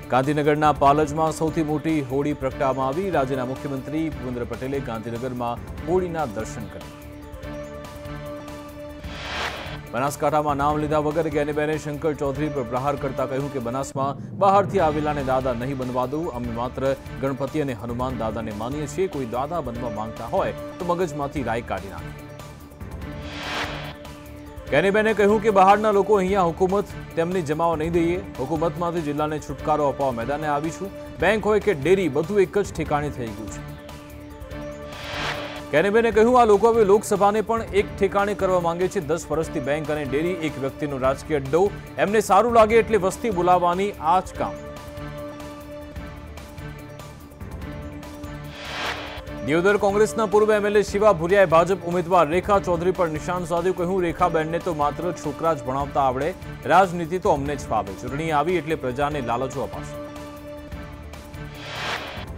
ગાંધીનગરના પાલજમાં સૌથી મોટી હોળી પ્રગટાવવામાં આવી। રાજ્યના મુખ્યમંત્રી ભૂપેન્દ્ર પટેલે ગાંધીનગરમાં હોળીના દર્શન કર્યા। બનાસકાંઠામાં નામ લીધા વગર જ્ઞાનીબેને શંકર ચૌધરી પર પ્રહાર કરતા કહ્યું કે બનાસમાં બહારથી આવેલાને દાદા નહીં બનવા દઉં। અમે માત્ર ગણપતિ અને હનુમાન દાદાને માનીએ છીએ। કોઈ દાદા બનવા માંગતા હોય તો મગજમાંથી રાઈ કાઢી નાખે। જ્ઞાનીબેને કહ્યું કે બહારના લોકો અહીંયા હુકુમત તેમને જમાવા નહીં દઈએ। હુકુમતમાંથી જિલ્લાને છુટકારો અપાવવા મેદાને આવી છું। બેંક હોય કે ડેરી બધું એક જ ઠેકાણે થઈ ગયું છે। જ્ઞાનીબેને કહ્યું આ લોકો હવે લોકસભાને પણ એક ઠેકાણે કરવા માંગે છે। 10 વર્ષથી બેંક અને ડેરી એક વ્યક્તિનો રાજકીય અડ્ડો। એમને સારું લાગે એટલે વસ્તી બોલાવવાની આ જ કામ। દિયોદર કોંગ્રેસના પૂર્વ એમએલએ શિવા ભુરિયાએ ભાજપ ઉમેદવાર રેખા ચૌધરી પર નિશાન સાધ્યું। કહ્યું રેખાબેનને તો માત્ર છોકરા જ ભણાવતા આવડે, રાજનીતિ તો અમને જ ફાવે। ચૂંટણી આવી એટલે પ્રજાને લાલચો અપાશે।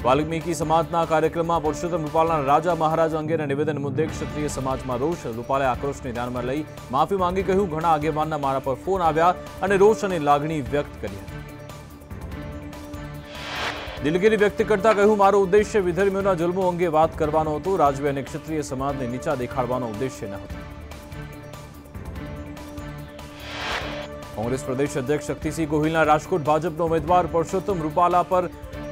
વાલ્મીકી સમાજના કાર્યક્રમમાં પુરુષોત્તમ રૂપાલાના રાજા મહારાજા અંગેના નિવેદન મુદ્દે ક્ષત્રિય સમાજમાં રોષ। રૂપાલે આક્રોશને ધ્યાનમાં લઈ માફી માંગી। કહ્યું ઘણા આગેવાનના મારા પર ફોન આવ્યા અને રોષ અને લાગણી વ્યક્ત કરી હતી। દિલગીરી વ્યક્ત કરતા કહ્યું મારો ઉદ્દેશ્ય વિધર્મીઓના જુલ્મો અંગે વાત કરવાનો હતો। રાજવી અને ક્ષત્રિય સમાજને નીચા દેખાડવાનો ઉદ્દેશ્ય ન હતો। કોંગ્રેસ પ્રદેશ અધ્યક્ષ શક્તિસિંહ ગોહિલના રાજકોટ ભાજપનો ઉમેદવાર પુરુષોત્તમ રૂપાલા પર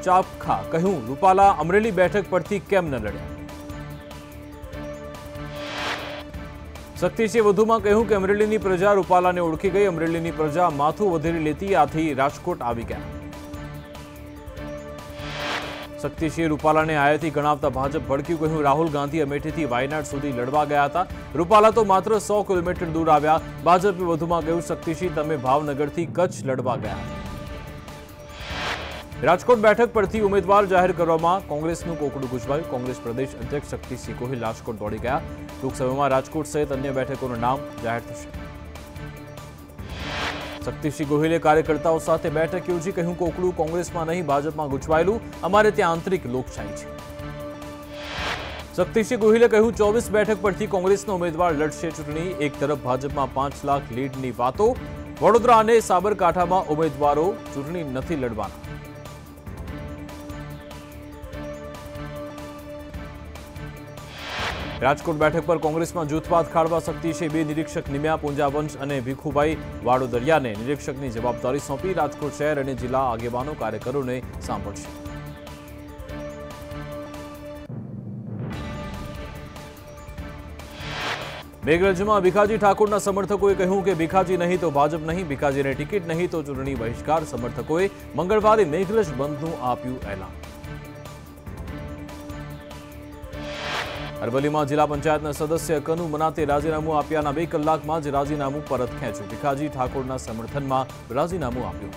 ચાપખા। કહ્યું રૂપાલા અમરેલી બેઠક પરથી કેમ ન લડ્યા। શક્તિસિંહે વધુમાં કહ્યું કે અમરેલીની પ્રજા રૂપાલાને ઓળખી ગઈ। અમરેલીની પ્રજા માથું વધેરી લેતી, આથી રાજકોટ આવી ગયા। શક્તિસિંહે રૂપાલાને આયાથી ગણાવતા ભાજપ ભડક્યું। કહ્યું રાહુલ ગાંધી અમેઠીથી વાયનાડ સુધી લડવા ગયા હતા, રૂપાલા તો માત્ર 100 કિલોમીટર દૂર આવ્યા। ભાજપે વધુમાં કહ્યું શક્તિસિંહ તમે ભાવનગરથી કચ્છ લડવા ગયા। રાજકોટ બેઠક પરથી ઉમેદવાર જાહેર કરવામાં કોંગ્રેસનું કોકડું ગુંચવાયું। કોંગ્રેસ પ્રદેશ અધ્યક્ષ શક્તિસિંહ ગોહિલ રાજકોટ દોડી ગયા। ટૂંક સમયમાં રાજકોટ સહિત અન્ય બેઠકોનું નામ જાહેર થશે। શક્તિસિંહ ગોહિલે કાર્યકર્તાઓ સાથે બેઠક યોજી। કહ્યું કોકડું કોંગ્રેસમાં નહીં ભાજપમાં ગુંચવાયેલું, અમારે ત્યાં આંતરિક લોકશાહી છે। શક્તિસિંહ ગોહિલે કહ્યું 24 બેઠક પરથી કોંગ્રેસનો ઉમેદવાર લડશે ચૂંટણી। એક તરફ ભાજપમાં 5 લાખ લીડની વાતો, વડોદરા અને સાબરકાંઠામાં ઉમેદવારો ચૂંટણી નથી લડવાના। રાજકોટ બેઠક પર કોંગ્રેસમાં જૂથવાદ ખાળવા શક્તિસિંહે 2 નિરીક્ષક નિમ્યા। પૂંજાવંશ અને ભીખુભાઈ વાડોદરિયાને નિરીક્ષકની જવાબદારી સોંપી। રાજકોટ શહેર અને જિલ્લા આગેવાનો કાર્યકરોને સાંભળશે। મેઘરજમાં ભીખાજી ઠાકોરના સમર્થકોએ કહ્યું કે ભીખાજી નહીં તો ભાજપ નહીં, ભીખાજીને ટિકિટ નહીં તો ચૂંટણી બહિષ્કાર। સમર્થકોએ મંગળવારે મેઘરજ બંધનું આપ્યું એલાન। અરવલ્લીમાં જિલ્લા પંચાયતના સદસ્ય કનુ મનાતે રાજીનામું આપ્યાના 2 કલાકમાં જ રાજીનામું પરત ખેંચ્યું। ભીખાજી ઠાકોરના સમર્થનમાં રાજીનામું આપ્યું।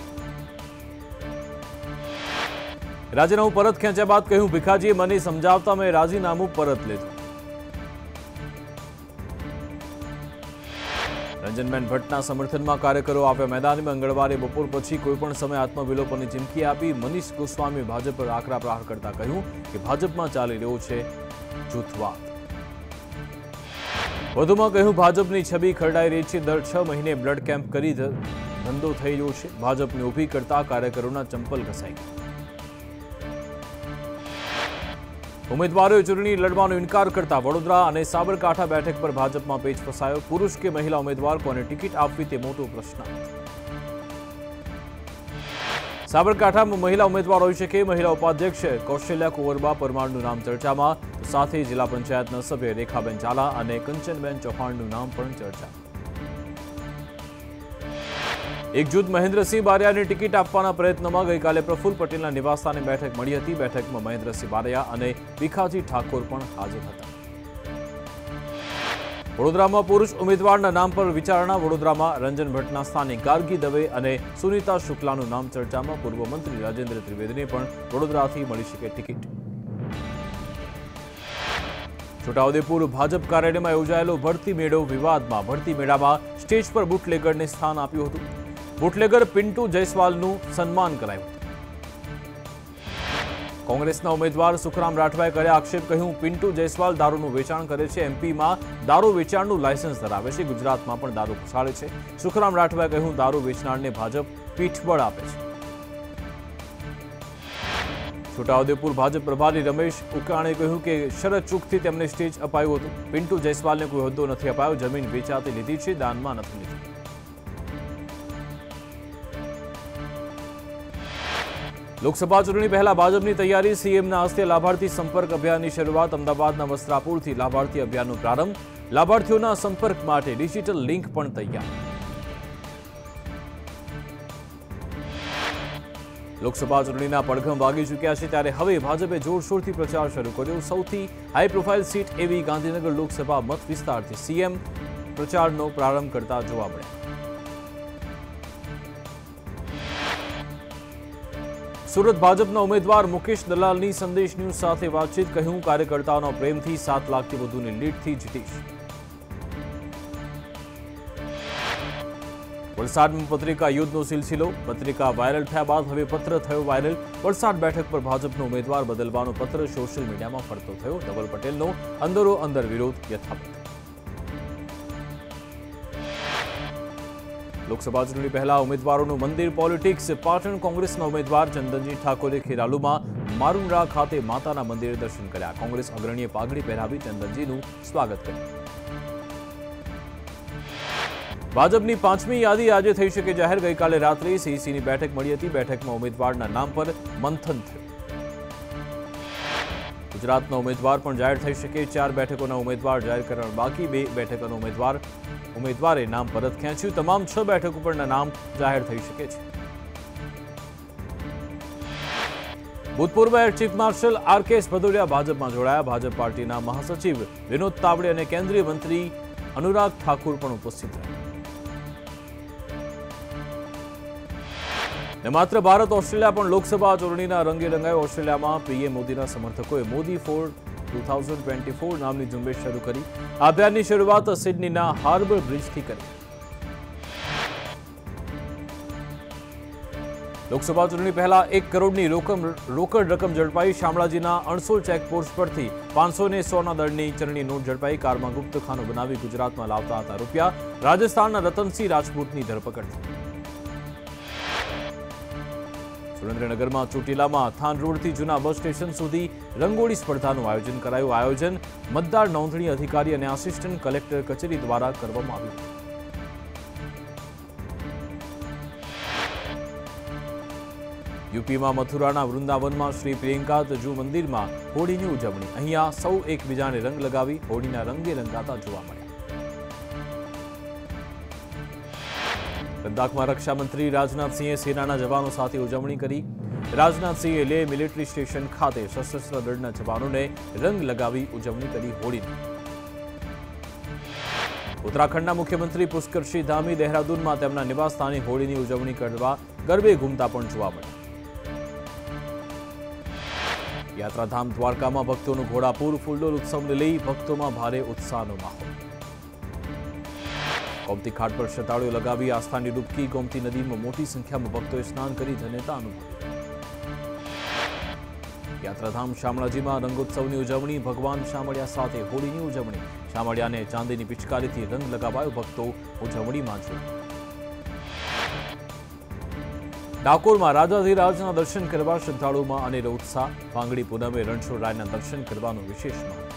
રાજીનામું પરત ખેંચ્યા બાદ કહ્યું ભીખાજીએ મને સમજાવતા મેં રાજીનામું પરત લીધું। રંજનબેન ભટ્ટના સમર્થનમાં કાર્યકરો આવ્યા મેદાનમાં। મંગળવારે બપોર પછી કોઈપણ સમય આત્મવિલોપનની ચીમકી આપી। મનીષ ગોસ્વામીએ ભાજપ પર આકરા પ્રહાર કરતા કહ્યું કે ભાજપમાં ચાલી રહ્યો છે જૂથવાદ। વધુમાં કહ્યું ભાજપની છબી ખરડાઈ રહી છે। દર 6 મહિને બ્લડ કેમ્પ કરી ધંધો થઈ રહ્યો છે। ભાજપને ઊભી કરતા કાર્યકરોના ચંપલ ઘસાઈ ગયા। ઉમેદવારોએ ચૂંટણી લડવાનો ઇનકાર કરતા વડોદરા અને સાબરકાંઠા બેઠક પર ભાજપમાં પેચ ફસાયો। પુરુષ કે મહિલા ઉમેદવાર કોને ટિકિટ આપવી તે મોટો પ્રશ્ન। સાબરકાંઠામાં મહિલા ઉમેદવાર હોઈ શકે। મહિલા ઉપાધ્યક્ષ કૌશલ્યા કુંવરબા પરમારનું નામ ચર્ચામાં, સાથે જિલ્લા પંચાયતના સભ્ય રેખાબેન ઝાલા અને કંચનબેન ચૌહાણનું નામ પણ ચર્ચા। એક જૂથ મહેન્દ્રસિંહ બારૈયાને ટિકિટ આપવાના પ્રયત્નમાં ગઈકાલે પ્રફુલ્લ પટેલના નિવાસસ્થાને બેઠક મળી હતી। બેઠકમાં મહેન્દ્રસિંહ બારૈયા અને ભીખાજી ઠાકોર પણ હાજર હતા। વડોદરામાં પુરુષ ઉમેદવારના નામ પર વિચારણા। વડોદરામાં રંજન ભટ્ટના સ્થાને ગાર્ગી દવે અને સુનીતા શુક્લાનું નામ ચર્ચામાં। પૂર્વ મંત્રી રાજેન્દ્ર ત્રિવેદીને પણ વડોદરાથી મળી શકે ટિકિટ। છોટાઉદેપુર ભાજપ કાર્યાલયમાં યોજાયેલો ભરતી મેળો વિવાદમાં। ભરતી મેળામાં સ્ટેજ પર બુટલેગરને સ્થાન આપ્યું હતું। બુટલેગર પિન્ટુ જયસ્વાલનું સન્માન કરાયું હતું। કોંગ્રેસના ઉમેદવાર સુખરામ રાઠવાએ કર્યા આક્ષેપ। કહ્યું પિન્ટુ જયસ્વાલ દારૂનું વેચાણ કરે છે। એમપીમાં દારૂ વેચાણનું લાયસન્સ ધરાવે છે, ગુજરાતમાં પણ દારૂ ઘુસાડે છે। સુખરામ રાઠવાએ કહ્યું દારૂ વેચનારને ભાજપ પીઠબળ આપે છે। છોટાઉદેપુર ભાજપ પ્રભારી રમેશ ઉકાણે કહ્યું કે શરત ચૂકથી તેમને સ્ટેજ અપાયું હતું. પિન્ટુ જયસ્વાલને કોઈ હોદ્દો નથી અપાયો. જમીન વેચાતી લીધી છે, દાનમાં નથી લીધી. લોકસભા ચૂંટણી પહેલા ભાજપની તૈયારી. સીએમના હસ્તે લાભાર્થી સંપર્ક અભિયાનની શરૂઆત. અમદાવાદના વસ્ત્રાપુરથી લાભાર્થી અભિયાનનો પ્રારંભ. લાભાર્થીઓના સંપર્ક માટે ડિજિટલ લિંક પણ તૈયાર. લોકસભા ચૂંટણીના પડઘમ વાગી ચૂક્યા છે, ત્યારે હવે ભાજપે જોરશોરથી પ્રચાર શરૂ કર્યો. સૌથી હાઈ પ્રોફાઇલ સીટ એવી ગાંધીનગર લોકસભા મત વિસ્તારથી સીએમ પ્રચારનો પ્રારંભ કરતા જોવા મળ્યા. સુરત ભાજપના ઉમેદવાર મુકેશ દલાલની સંદેશ ન્યૂઝ સાથે વાતચીત. કહ્યું, કાર્યકર્તાઓના પ્રેમથી 7 લાખથી વધુની લીડથી જીતીશ. વલસાડમાં પત્રિકા યુદ્ધનો સિલસિલો. પત્રિકા વાયરલ થયા બાદ હવે પત્ર થયો વાયરલ. વલસાડ બેઠક પર ભાજપનો ઉમેદવાર બદલવાનો પત્ર સોશિયલ મીડિયામાં ફરતો થયો. ધવલ પટેલનો અંદરો અંદર વિરોધ યથાવત. લોકસભા ચૂંટણી પહેલા ઉમેદવારોનું મંદિર પોલિટિક્સ. પાટણ કોંગ્રેસના ઉમેદવાર ચંદનજી ઠાકોરે ખેરાલુમાં મારુંડા ખાતે માતાના મંદિરે દર્શન કર્યા. કોંગ્રેસ અગ્રણીએ પાઘડી પહેરાવી ચંદનજીનું સ્વાગત કર્યું. ભાજપની 5મી યાદી આજે થઈ શકે જાહેર. ગઈકાલે રાત્રે સીઈસીની બેઠક મળી હતી. બેઠકમાં ઉમેદવારના નામ પર મંથન થયું. ગુજરાતનો ઉમેદવાર પણ જાહેર થઈ શકે. 4 બેઠકોના ઉમેદવાર જાહેર કરવા બાકી. 2 બેઠકોના ઉમેદવારે નામ પરત ખેંચ્યું. તમામ 6 બેઠકો પરના નામ જાહેર થઈ શકે છે. ભૂતપૂર્વ air chief marshal R.K.. Bhadauria ભાજપમાં જોડાયા. ભાજપ પાર્ટીના મહાસચિવ વિનોદ તાવડે અને કેન્દ્રીય મંત્રી અનુરાગ ઠાકુર પણ ઉપસ્થિત રહ્યા. ને માત્ર ભારત ઓસ્ટ્રેલિયા પણ લોકસભા ચૂંટણીના રંગે રંગાયો. ઓસ્ટ્રેલિયામાં પીએમ મોદીના સમર્થકોએ મોદી ફોર 2024 નામની ઝુંબેશ શરૂ કરી. આ અભિયાનની શરૂઆત સિડનીના હાર્બર બ્રિજથી કરી. લોકસભા ચૂંટણી પહેલા 1 કરોડની રોકડ રકમ ઝડપાઈ. શામળાજીના અણસોલ ચેકપોસ્ટ પરથી 500 ને 100ના દળની ચલણી નોટ ઝડપાઈ. કારમાં ગુપ્તખાનું બનાવી ગુજરાતમાં લાવતા હતા રૂપિયા. રાજસ્થાનના રતનસિંહ રાજપૂતની ધરપકડ. સુરેન્દ્રનગરમાં ચોટીલામાં થાન રોડથી જૂના બસ સ્ટેશન સુધી રંગોળી સ્પર્ધાનું આયોજન કરાયું. આયોજન મતદાર નોંધણી અધિકારી અને આસિસ્ટન્ટ કલેક્ટર કચેરી દ્વારા કરવામાં આવ્યું. યુપીમાં મથુરાના વૃંદાવનમાં શ્રી પ્રિયંકા તજુ મંદિરમાં હોળીની ઉજવણી. અહીંયા સૌ એકબીજાને રંગ લગાવી હોળીના રંગે રંગાતા જોવા મળ્યા. લદ્દાખમાં રક્ષામંત્રી રાજનાથસિંહે સેનાના જવાનો સાથે ઉજવણી કરી. રાજનાથસિંહે લેહ મિલિટરી સ્ટેશન ખાતે સશસ્ત્ર દળના જવાનોને રંગ લગાવી ઉજવણી કરી હોળીની. ઉત્તરાખંડના મુખ્યમંત્રી પુષ્કરસિંહ ધામી દહેરાદૂનમાં તેમના નિવાસસ્થાને હોળીની ઉજવણી કરવા ગરબે ઘૂમતા પણ જોવા મળ્યા. યાત્રાધામ દ્વારકામાં ભક્તોનું ઘોડાપૂર. ફૂલડોલ ઉત્સવને લઈ ભક્તોમાં ભારે ઉત્સાહનો માહોલ. ગોમતી ઘાટ પર શ્રદ્ધાળુઓ લગાવી આસ્થાની ડૂબકી. ગોમતી નદીમાં મોટી સંખ્યામાં ભક્તોએ સ્નાન કરી ધન્યતા અનુભવી. યાત્રાધામ શામળાજીમાં રંગોત્સવની ઉજવણી. ભગવાન શામળિયા સાથે હોળીની ઉજવણી. શામળિયાને ચાંદીની પિચકારીથી રંગ લગાવાયો. ભક્તો ઉજવણીમાં જોડાયા. ડાકોરમાં રાજાધિરાજના દર્શન કરવા શ્રદ્ધાળુઓમાં અનેરો ઉત્સાહ. પાંગડી પૂનમે રણછોડરાયના દર્શન કરવાનું વિશેષ મહત્વ.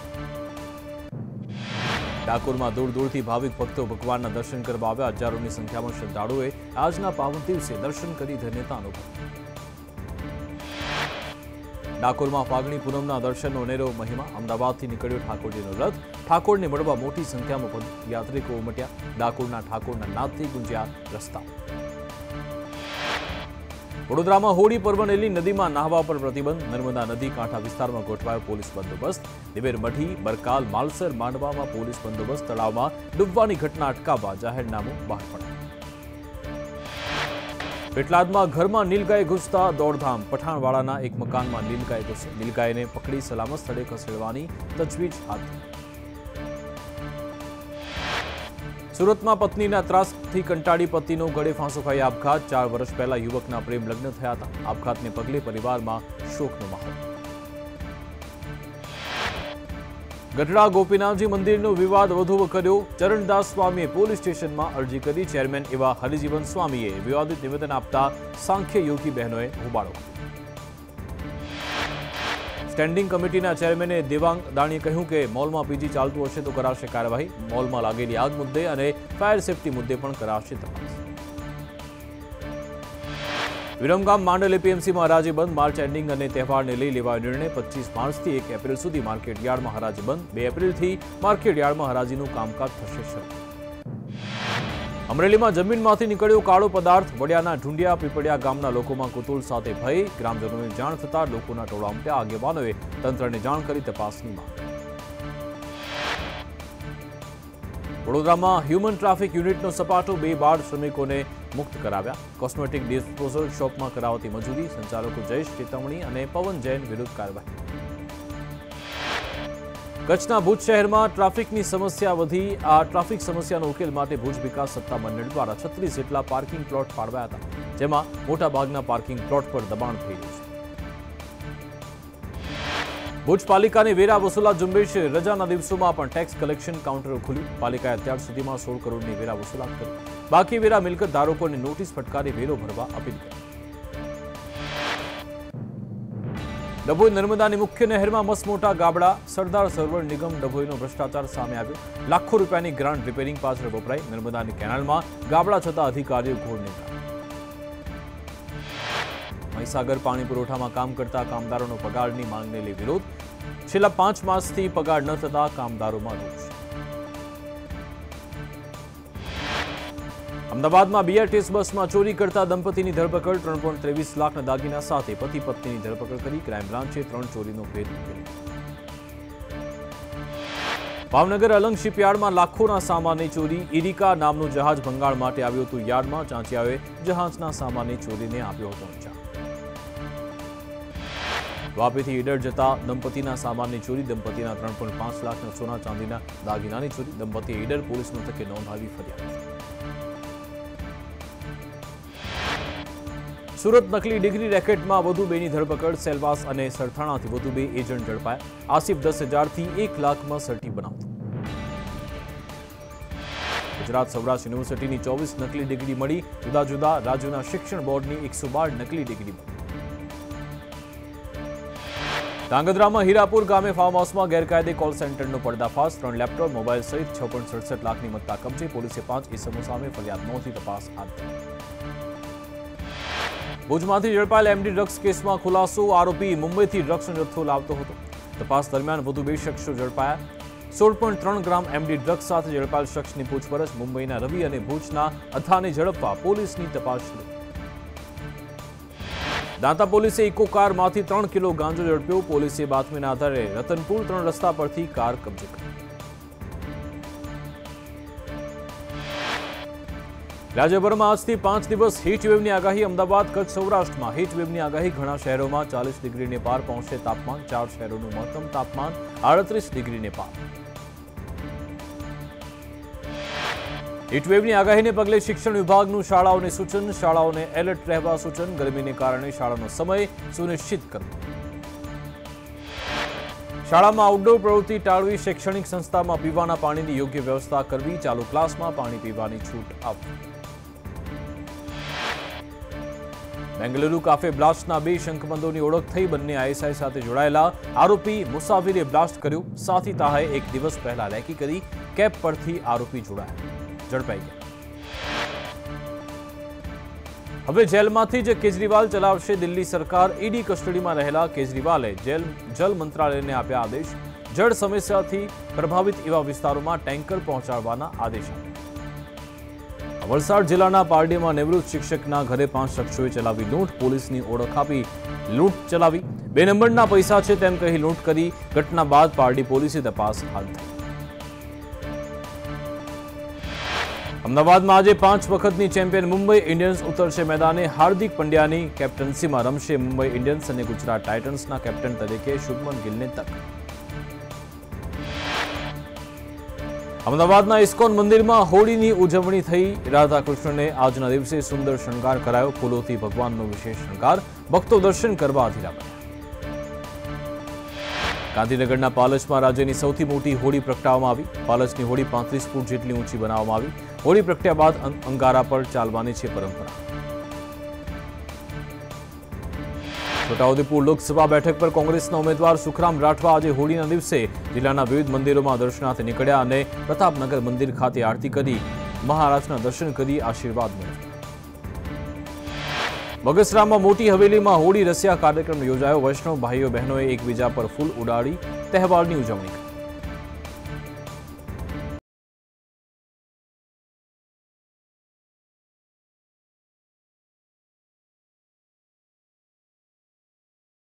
ડાકોરમાં દૂર દૂરથી ભાવિક ભક્તો ભગવાનના દર્શન કરવા આવ્યા. હજારોની સંખ્યામાં શ્રદ્ધાળુઓએ આજના પાવન દિવસે દર્શન કરી ધન્યતા અનુભવી. ડાકોરમાં ફાગણી પૂનમના દર્શનનો અનેરો મહિમા. અમદાવાદથી નીકળ્યો ઠાકોરજીનો રથ. ઠાકોરને મળવા મોટી સંખ્યામાં યાત્રિકો ઉમટ્યા. ડાકોરના ઠાકોરના નાદથી ગુંજ્યા રસ્તા. વડોદરામાં હોળી પર્વને લઈ નદીમાં નાહવા પર પ્રતિબંધ. નર્મદા નદી કાંઠા વિસ્તારમાં ગોઠવાયો પોલીસ બંદોબસ્ત. દિવેર મઢી, બરકાલ, માલસર, માંડવામાં પોલીસ બંદોબસ્ત. તળાવમાં ડૂબવાની ઘટના અટકાવવા જાહેરનામું બહાર પડાયું. પેટલાદમાં ઘરમાં નીલગાય ઘૂસતા દોડધામ. પઠાણવાડાના એક મકાનમાં નીલગાય ઘૂસી. નીલગાયને પકડી સલામત સ્થળે ખસેડવાની તજવીજ હાથ ધરી. સુરતમાં પત્નીના ત્રાસથી કંટાળી પતિનો ગળે ફાંસો ખાઈ આપઘાત. 4 વર્ષ પહેલા યુવકના પ્રેમ લગ્ન થયા હતા. આપઘાતને પગલે પરિવારમાં શોકનો માહોલ. ગઢડા ગોપીનાથજી મંદિરનો વિવાદ વધુ વકર્યો. ચરણદાસ સ્વામીએ પોલીસ સ્ટેશનમાં અરજી કરી. ચેરમેન એવા હરિજીવન સ્વામીએ વિવાદિત નિવેદન આપતા સાંખ્ય યોગી બહેનોએ હોબાળો કર્યો. સ્ટેન્ડિંગ કમિટીના ચેરમેને દેવાંગ દાણીએ કહ્યું કે મોલમાં પીજી ચાલતું હશે તો કરાશે કાર્યવાહી. મોલમાં લાગેલી આગ મુદ્દે અને ફાયર સેફટી મુદ્દે પણ કરાશે તપાસ. વિરમગામ માંડલ એપીએમસીમાં હરાજી બંધ. માર્ચ એન્ડિંગ અને તહેવારને લઈ લેવાયો નિર્ણય. 25 માર્ચથી 1 એપ્રિલ સુધી માર્કેટયાર્ડમાં હરાજી બંધ. 2 એપ્રિલથી માર્કેટયાર્ડમાં હરાજીનું કામકાજ થશે શરૂ. અમરેલીમાં જમીનમાંથી નીકળ્યો કાળો પદાર્થ. વડિયાના ઢુંડિયા પીપળિયા ગામના લોકોમાં કુતૂહલ સાથે ભય. ગ્રામજનોને જાણ થતાં લોકોના ટોળા ઉમટ્યા. આગેવાનોએ તંત્રને જાણ કરી તપાસની માંગ. વડોદરામાં હ્યુમન ટ્રાફિક યુનિટનો સપાટો. 2 બાળ શ્રમિકોને મુક્ત કરાવ્યા. કોસ્મેટિક ડિસ્પોઝલ શોપમાં કરાવતી મજૂરી. સંચાલકો જયેશ ચેતવણી અને પવન જૈન વિરુદ્ધ કાર્યવાહી. કચ્છના ભુજ શહેરમાં ટ્રાફિકની સમસ્યા વધી. આ ટ્રાફિક સમસ્યાનો ઉકેલ માટે ભુજ વિકાસ સત્તા મંડળ દ્વારા 36 જેટલા પાર્કિંગ પ્લોટ ફાળવાયા હતા, જેમાં મોટાભાગના પાર્કિંગ પ્લોટ પર દબાણ થઈ રહ્યું છે. ભુજ પાલિકાની વેરા વસૂલાત ઝુંબેશ. રજાના દિવસોમાં પણ ટેક્સ કલેક્શન કાઉન્ટર ખુલ્યું. પાલિકાએ અત્યાર સુધીમાં 16 કરોડની વેરા વસૂલાત કરી. બાકી વેરા મિલકત ધારકોને નોટિસ ફટકારી વેરો ભરવા અપીલ કરી. ડભોઈ નર્મદાની મુખ્ય નહેરમાં મસમોટા ગાબડા. સરદાર સરોવર નિગમ ડભોઈનો ભ્રષ્ટાચાર સામે આવ્યો. લાખો રૂપિયાની ગ્રાન્ટ રિપેરિંગ પાછળ વપરાઈ. નર્મદાની કેનાલમાં ગાબડા છતાં અધિકારીઓ ઘોર નિંદા. મહીસાગર પાણી પુરવઠામાં કામ કરતા કામદારોનો પગારની માંગને લઈ વિરોધ. છેલ્લા 5 માસથી પગાર ન થતા કામદારોમાં રોષ. અમદાવાદમાં બીઆરટીએસ બસમાં ચોરી કરતા દંપતીની ધરપકડ. 3.23 લાખના દાગીના સાથે પતિ પત્નીની ધરપકડ કરી. ક્રાઇમ બ્રાન્ચે 3 ચોરીનો ભેદ ઉકેલ્યો. ભાવનગર અલંગ શિપયાર્ડમાં લાખોના સામાનની ચોરી. ઇરિકા નામનું જહાજ ભંગાણ માટે આવ્યું હતું યાર્ડમાં. ચાંચિયાઓએ જહાજના સામાનની ચોરીને આપ્યો હતો અંજામ. વાપીથી ઈડર જતા દંપતીના સામાનની ચોરી. દંપતીના 3.5 લાખના સોના ચાંદીના દાગીનાની ચોરી. દંપતીએ ઈડર પોલીસ મથકે નોંધાવી ફરિયાદ. સુરત નકલી ડિગ્રી રેકેટમાં વધુ 2ની ધરપકડ. સેલવાસ અને સરથાણાથી વધુ 2 એજન્ટ ઝડપાયા. આસિફ 10,000થી 1 લાખમાં સર્ટી બનાવતો. ગુજરાત સૌરાષ્ટ્ર યુનિવર્સિટીની 24 નકલી ડિગ્રી મળી. જુદા જુદા રાજ્યોના શિક્ષણ બોર્ડની 112 નકલી ડિગ્રી મળી. ધાંગધ્રામાં હીરાપુર ગામે ફાર્મ હાઉસમાં ગેરકાયદે કોલ સેન્ટરનો પર્દાફાશ. 3 લેપટોપ, મોબાઈલ સહિત 6.67 લાખની મત્તા કબજે. પોલીસે 5 ઇસમો સામે ફરિયાદ નોંધી તપાસ હાથ ધરી. ભુજમાંથી ઝડપાયેલ એમડી ડ્રગ્સ કેસમાં ખુલાસો. આરોપી મુંબઈથી ડ્રગ્સનો જથ્થો લાવતો હતો. તપાસ દરમિયાન વધુ 2 શખ્સો ઝડપાયા. 16.3 ગ્રામ એમડી ડ્રગ્સ સાથે ઝડપાયેલ શખ્સની પૂછપરછ. મુંબઈના રવિ અને ભુજના અથાને ઝડપવા પોલીસની તપાસ શરૂ. દાંતા પોલીસે ઇકો કારમાંથી 3 કિલો ગાંજો ઝડપ્યો. પોલીસે બાતમીના આધારે રતનપુર 3 રસ્તા પરથી કાર કબજે કરી. રાજ્યભરમાં આજથી 5 દિવસ હીટવેવની આગાહી. અમદાવાદ, કચ્છ, સૌરાષ્ટ્રમાં હીટવેવની આગાહી. ઘણા શહેરોમાં 40 ડિગ્રીને પાર પહોંચશે તાપમાન. 4 શહેરોનું મહત્તમ તાપમાન 38 ડિગ્રીને પાર. હીટવેવની આગાહીને પગલે શિક્ષણ વિભાગનું શાળાઓને સૂચન. શાળાઓને એલર્ટ રહેવા સૂચન. ગરમીને કારણે શાળાનો સમય સુનિશ્ચિત કરવો. શાળામાં આઉટડોર પ્રવૃત્તિ ટાળવી. શૈક્ષણિક સંસ્થામાં પીવાના પાણીની યોગ્ય વ્યવસ્થા કરવી. ચાલુ ક્લાસમાં પાણી પીવાની છૂટ આપવી. બેંગલુરુ કાફે બ્લાસ્ટના 2 શંખબંધોની ઓળખ થઈ. બંને આઈએસઆઈ સાથે જોડાયેલા. આરોપી મુસાફિરે બ્લાસ્ટ કર્યું. સાથી તાહાએ 1 દિવસ પહેલા રેકી કરી. કેપ પરથી આરોપી જોડાયા, ઝડપાઈ ગયા. હવે જેલમાંથી જ કેજરીવાલ ચલાવશે દિલ્હી સરકાર. ઈડી કસ્ટડીમાં રહેલા કેજરીવાલે જલ મંત્રાલયને આપ્યા આદેશ. જળ સમસ્યાથી પ્રભાવિત એવા વિસ્તારોમાં ટેન્કર પહોંચાડવાના આદેશ આપ્યા. વલસાડ જિલ્લાના પારડીમાં નિવૃત્ત શિક્ષકના ઘરે 5 શખ્સોએ ચલાવી લૂંટ. પોલીસની ઓળખ આપી લૂંટ ચલાવી. 2 નંબરના પૈસા છે તેમ કહી લૂંટ કરી. ઘટના બાદ પારડી પોલીસે તપાસ હાથ ધરી. અમદાવાદમાં આજે 5 વખતની ચેમ્પિયન મુંબઈ ઇન્ડિયન્સ ઉતરશે મેદાને. હાર્દિક પંડ્યાની કેપ્ટન્સીમાં રમશે મુંબઈ ઇન્ડિયન્સ અને ગુજરાત ટાઇટન્સના કેપ્ટન તરીકે શુભમન ગિલને તક. અમદાવાદના ઇસ્કોન મંદિરમાં હોળીની ઉજવણી થઈ. રાધાકૃષ્ણને આજના દિવસે સુંદર શણગાર કરાયો. ફૂલોથી ભગવાનનો વિશેષ શણગાર. ભક્તો દર્શન કરવા અધીરા બન્યા. ગાંધીનગરના પાલજમાં રાજ્યની સૌથી મોટી હોળી પ્રગટાવવામાં આવી. પાલજની હોળી 35 ફૂટ જેટલી ઊંચી બનાવવામાં આવી. હોળી પ્રગટ્યા બાદ અંગારા પર ચાલવાની છે પરંપરા. છોટાઉદેપુર લોકસભા બેઠક પર કોંગ્રેસના ઉમેદવાર સુખરામ રાઠવા આજે હોળીના દિવસે જિલ્લાના વિવિધ મંદિરોમાં દર્શનાર્થે નીકળ્યા અને પ્રતાપનગર મંદિર ખાતે આરતી કરી મહારાજના દર્શન કરી આશીર્વાદ મેળવ્યા। બગસરામાં મોટી હવેલીમાં હોળી રસિયા કાર્યક્રમ યોજાયો। વૈષ્ણવ ભાઈઓ બહેનોએ એકબીજા પર ફૂલ ઉડાડી તહેવારની ઉજવણી કરી।